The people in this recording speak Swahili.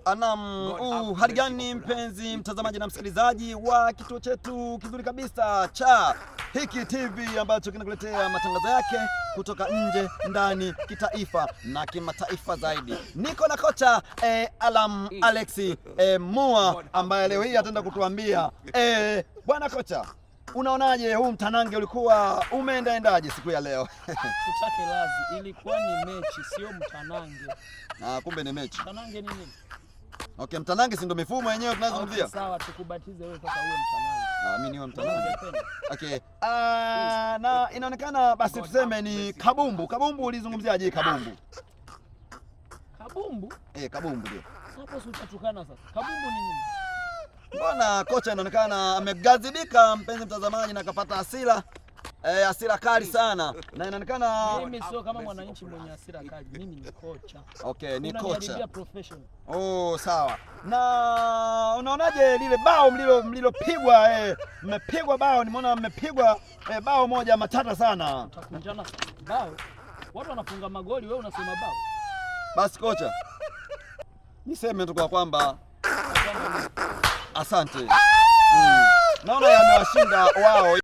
Anam, hali gani mpenzi mtazamaji na msikilizaji wa kituo chetu kizuri kabisa cha Hiki TV ambacho kinakuletea matangazo yake kutoka nje, ndani, kitaifa na kimataifa zaidi. Niko na kocha Alam Alex Mua ambaye leo hii ataenda kutuambia bwana kocha, unaonaje huu mtanange ulikuwa umeendaendaje siku ya leo? Tutake lazi, ilikuwa ni mechi sio mtanange. Kumbe ni mechi. Mtanange ni nini? Okay, mtanange si ndio mifumo yenyewe tunazungumzia. Okay, sawa, tukubatize wewe sasa uwe mtanange. Mimi niwe mtanange. Okay. Na inaonekana basi tuseme ni kabumbu. Kabumbu ulizungumziaje kabumbu? Kabumbu? Kabumbu ndio. Sasa si utatukana sasa. Kabumbu ni nini? Mbona kocha inaonekana amegazibika mpenzi mtazamaji na akapata hasira. Hasira kali sana. Na inaonekana mimi sio kama mwananchi mwenye hasira kali. Mimi ni kocha. Okay, ni kocha. Professional. Sawa. Na unaonaje lile bao mlilopigwa mmepigwa bao, nimeona mmepigwa bao moja matata sana. Utakunjana bao. Watu wanafunga magoli, wewe unasema bao. Basi kocha, niseme tu kwa kwamba asante. Naona yamewashinda wao.